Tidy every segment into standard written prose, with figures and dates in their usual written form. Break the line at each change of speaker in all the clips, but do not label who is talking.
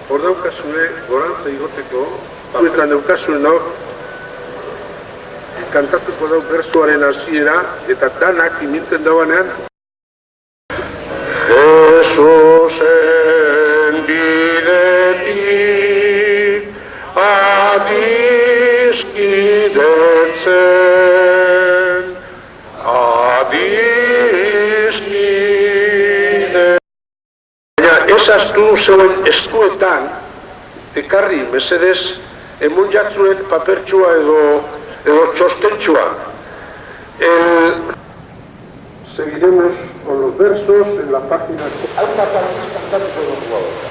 Hor daukazue, gorantza igoteko, eta daukazuenok, kantatuko dau bertsoaren hasiera eta danak imintzen dauanean. Jesusen bidetik adiskidetzen, baina ez astu zeuen eskuetan, ekarri, mesedez, emun jatzuen papertxua edo txostentxua. Seguiremos con los versos en la página. Alta para cantar con los jugadores.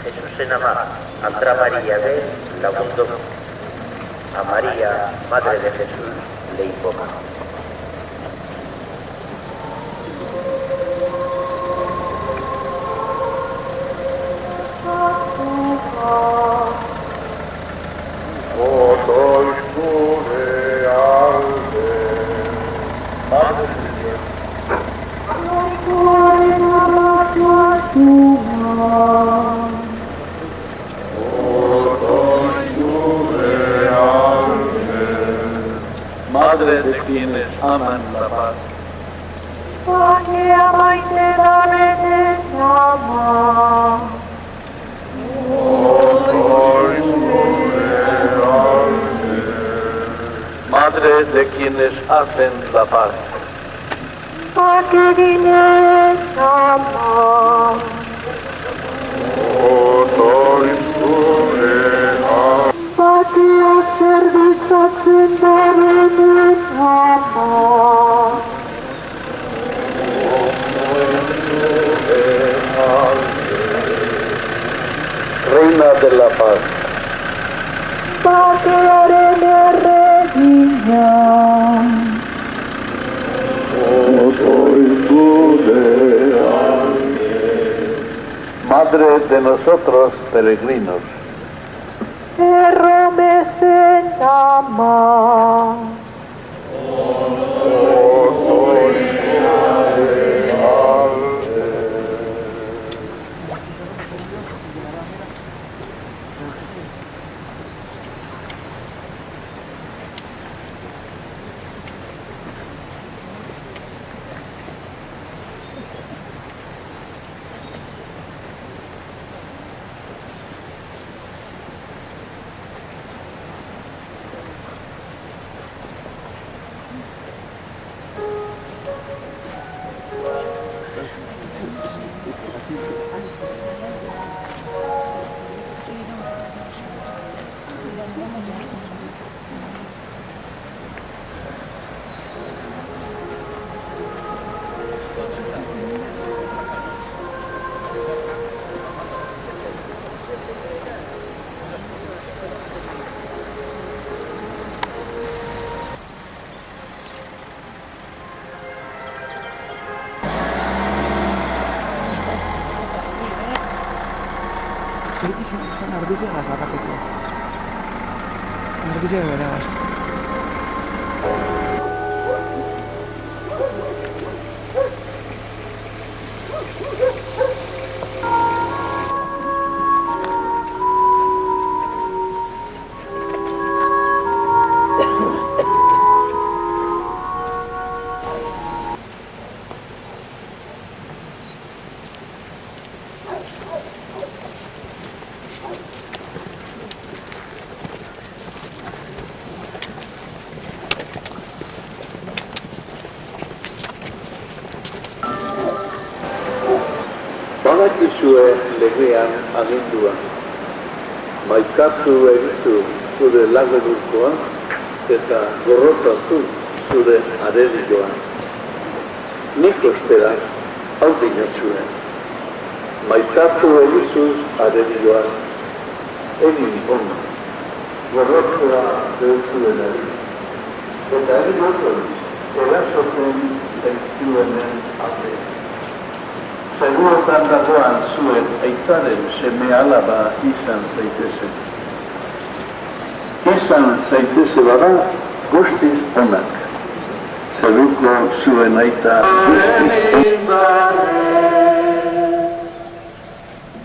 Jesusen ama, Andra María de Lagundo, a María, Madre de Jesús, le invoca.
Madre de quienes aman la paz.
Porque ama y te da
de quienes hacen la paz. Reina de la paz. Madre de nosotros peregrinos. Badakizue legean agindua, maikatu egizu zure lagedurkoa eta gorrotatu zure arerioa. Nik ostera hau dinatzue, maikatu egizuz arerioa, egin ona, gorrotzea behutzuenari, eta egin ondoiz, erasoten zaitzuenen alde. Segurotan dagoan zuen aitaren seme alaba izan zaitezen. Izan zaiteze bada guztiz onak. Zeruko zuen aita guztiz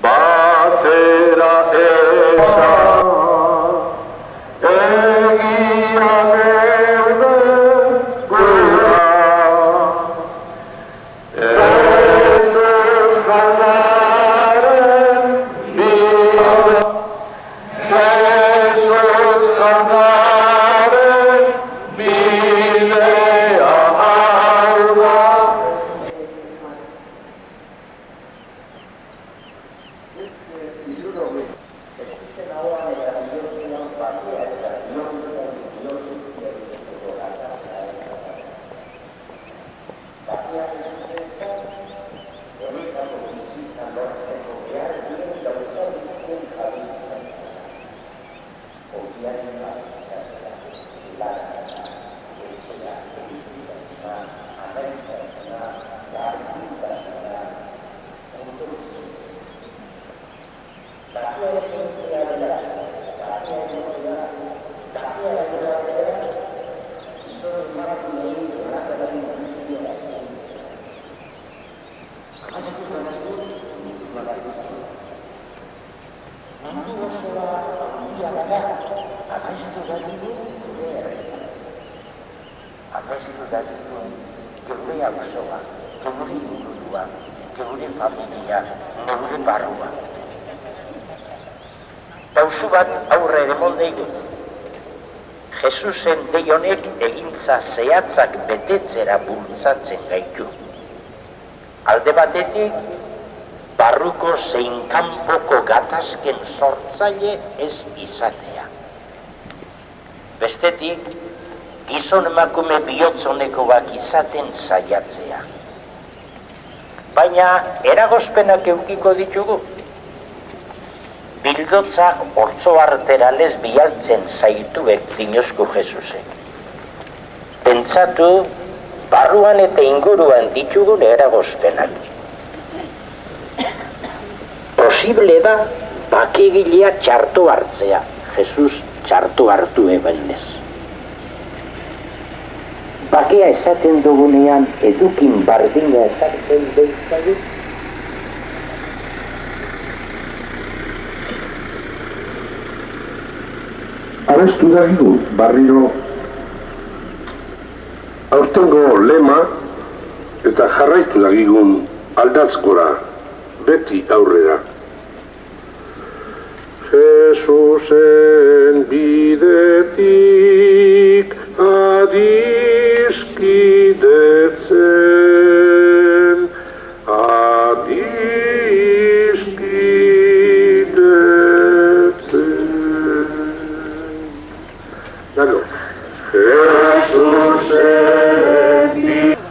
batera eza egia berde gura.
Jesusen dei honek egintza zehatzak betetzera bultzatzen gaitu. Alde batetik, barruko zein kanpoko gatazken sortzaile ez izatea. Bestetik, gizon emakume bihotzonekoak izaten saiatzea. Baina eragozpenak edukiko ditugu. Bildotzak ortzo arteralez bialtzen zaituek dinosku Jesusek. Pentsatu, barruan eta inguruan ditugun eragozpenak. Posible da, bakegilea txarto hartzea. Jesus txarto hartu ebenez. Bakea esaten dugunean edukin bardina esaten behitzagu.
Abestu dagigu, barriro aurtengo lema eta jarraitu dagigun aldatzkora, beti aurrera. Jesusen bidetik adiskidetzen, Claro. Jesusen bidetik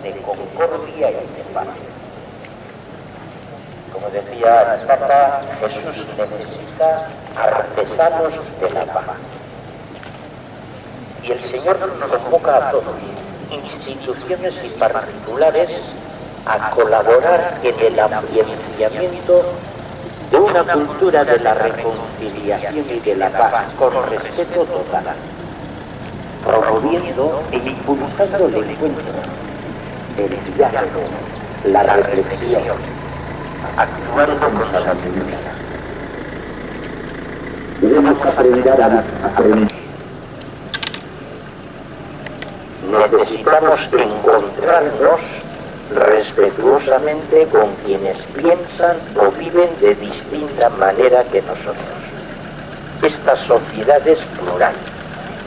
de concordia y de paz. Como decía el Papa, Jesús necesita artesanos de la paz. Y el Señor nos convoca a todos, instituciones y particulares, a colaborar en el ampliamiento de una cultura de la reconciliación y de la paz con respeto total, promoviendo e impulsando el encuentro, el diálogo, la reflexión, actuando con sabiduría. Debemos aprender a aprender. Necesitamos encontrarnos respetuosamente con quienes piensan o viven de distinta manera que nosotros. Esta sociedad es plural,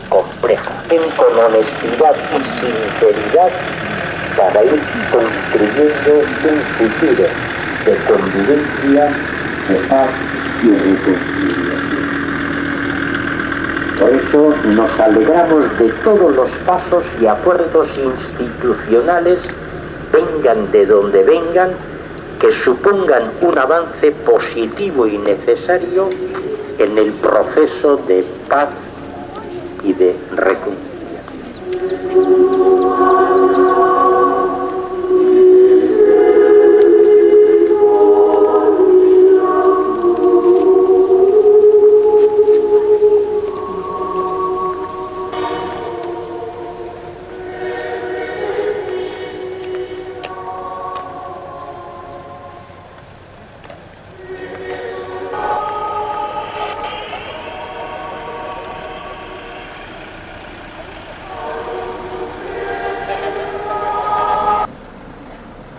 compleja, con honestidad y sinceridad para ir construyendo un futuro de convivencia, de paz y reconciliación. Por eso nos alegramos de todos los pasos y acuerdos institucionales, vengan de donde vengan, que supongan un avance positivo y necesario en el proceso de paz y de reconciliación.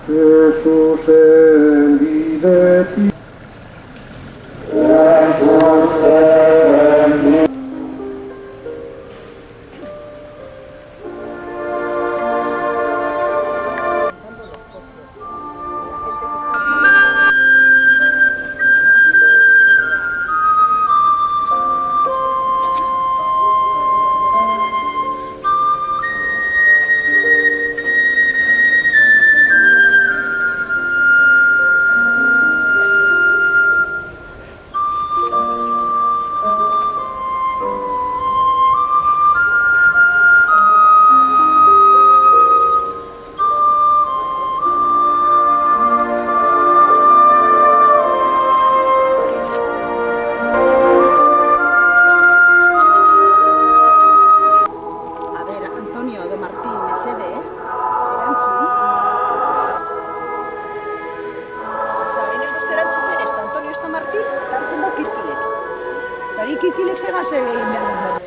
Jesús envideti.
Kirkilek segaz egin behar.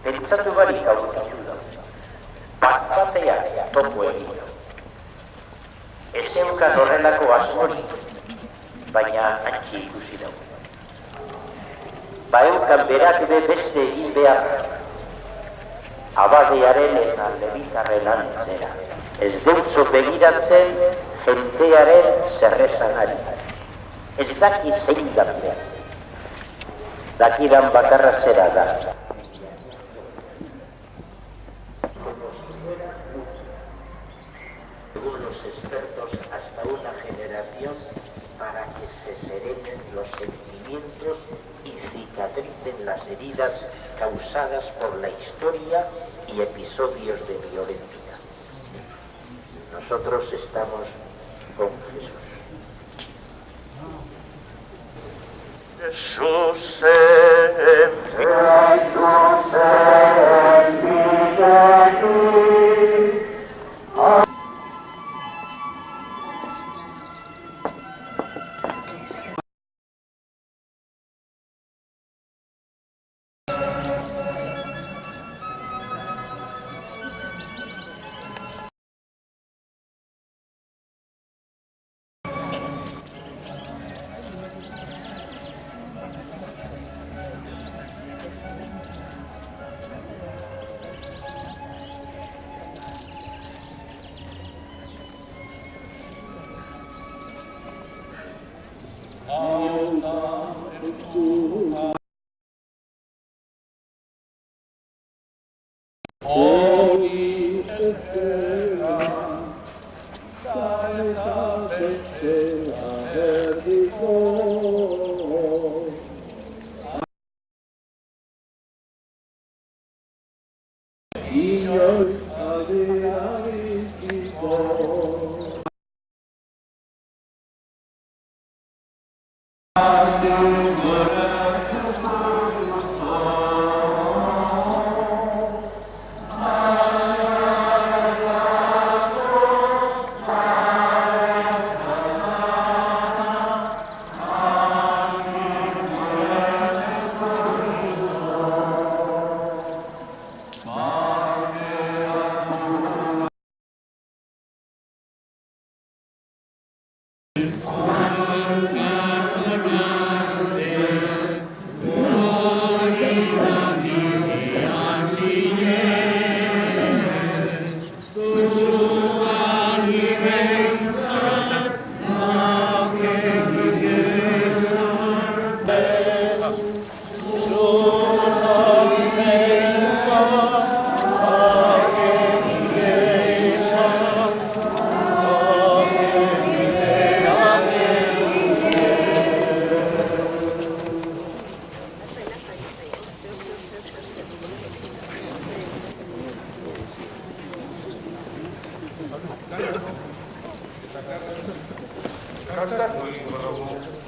Pentsatu barik aurkitu da. Bat-batean topo egin da. Ez zeukan horrelako asmori, baina antxe ikusi dago. Baeukan berak beste egin behar. Abadearen eta lebitarren antzera. Ez deutzo begiratzen jentearen zerrezanari. Ez daki zein da behar. Dakidan bakarra zera da. Según los expertos, hasta una generación para que se serenen los sentimientos y cicatricen las heridas causadas por la historia y episodios de violencia. Nosotros estamos con Jesús. Jesús
Kantatu egingo dugu,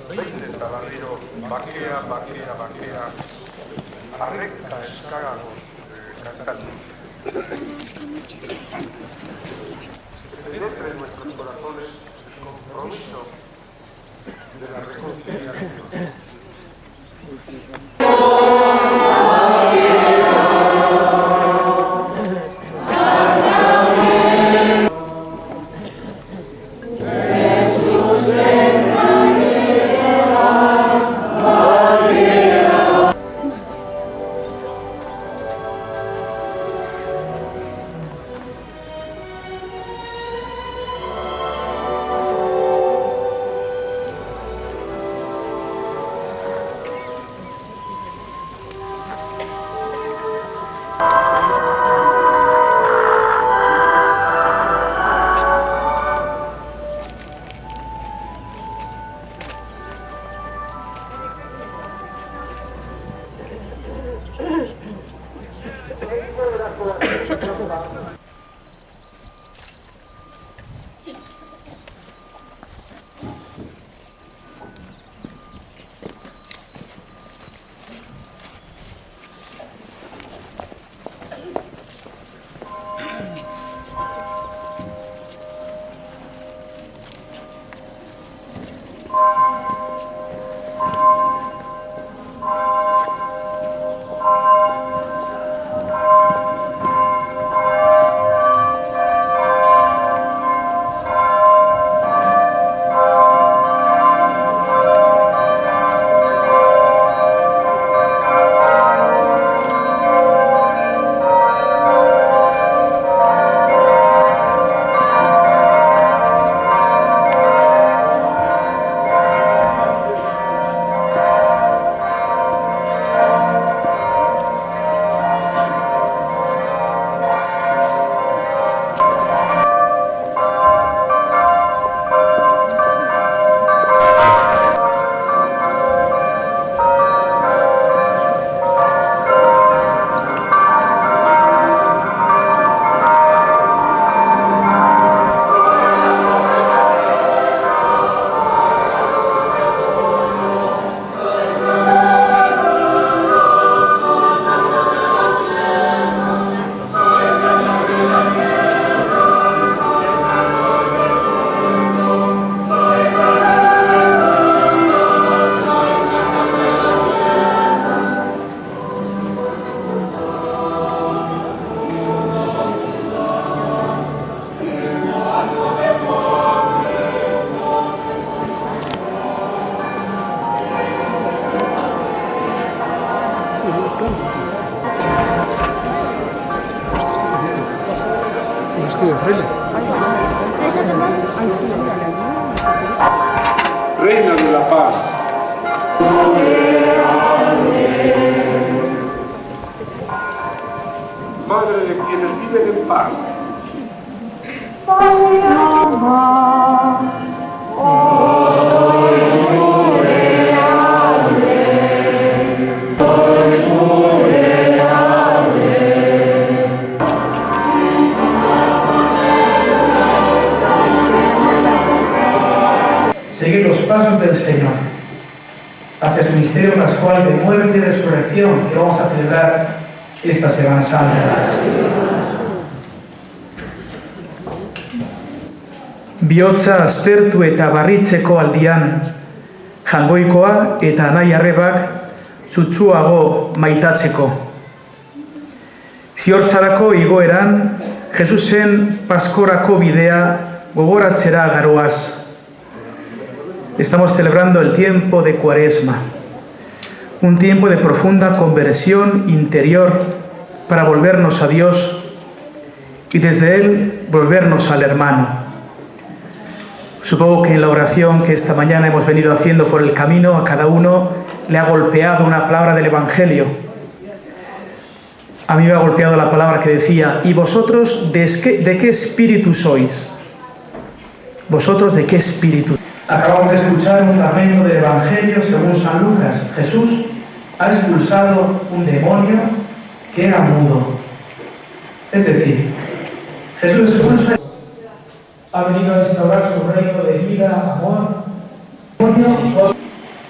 behin eta berriro, bakea, bakea, bakea, arrekta eskagago kantatu. Penetre en nuestros corazones el compromiso de la reconciliación. Reina de la paz. Madre de quienes viven en paz.
Seguir los pasos del Señor hacia su misterio pascual de muerte y resurrección que vamos a celebrar esta Semana Santa. Bihotza aztertu eta barritzeko aldian, jangoikoa eta anai arrebak zutzuago maitatzeko. Ziortzarako igoeran, Jesusen paskorako bidea gogoratzera garoaz. Estamos celebrando el tiempo de Cuaresma, un tiempo de profunda conversión interior para volvernos a Dios y desde Él volvernos al hermano. Supongo que en la oración que esta mañana hemos venido haciendo por el camino a cada uno le ha golpeado una palabra del Evangelio. A mí me ha golpeado la palabra que decía: ¿y vosotros de qué espíritu sois? ¿Vosotros de qué espíritu? Acabamos de escuchar un fragmento del Evangelio según San Lucas. Jesús ha expulsado un demonio que era mudo. Es decir, Jesús expulsa ha venido a restaurar su reino de vida, amor,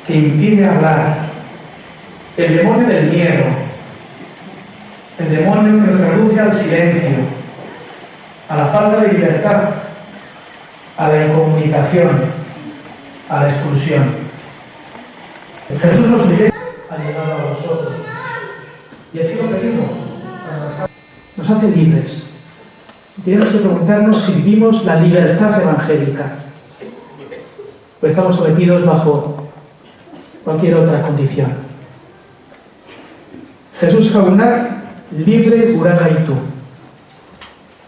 que impide hablar, el demonio del miedo, el demonio que nos reduce al silencio, a la falta de libertad, a la incomunicación, a la exclusión. Jesús nos dice, ha llegado a vosotros, y así lo pedimos. Nos hace libres. Tenemos que preguntarnos si vivimos la libertad evangélica, o estamos sometidos bajo cualquier otra condición. Jesús jaunak libre gura gaitu.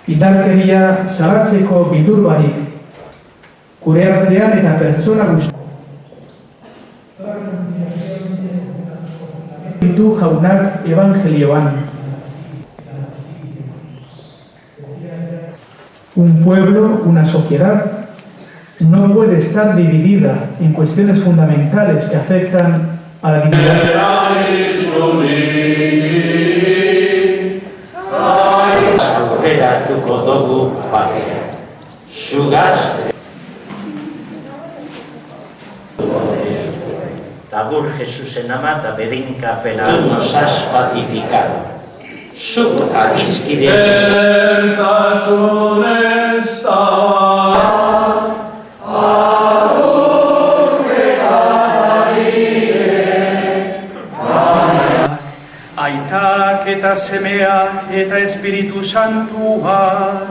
Indarkeria salatzeko bildur barik, gure artean eta pertsona guztiak. Ditu jaunak evangelioan. Un pueblo, una sociedad, no puede estar dividida en cuestiones fundamentales que afectan a la dignidad.
Aurreratuko dugu bakea. Zugaz Tagur Jesusen ama eta bedinkapena. Tú nos has pacificado. Zuk agizkide
Aitak eta semeak eta Espiritu Santua.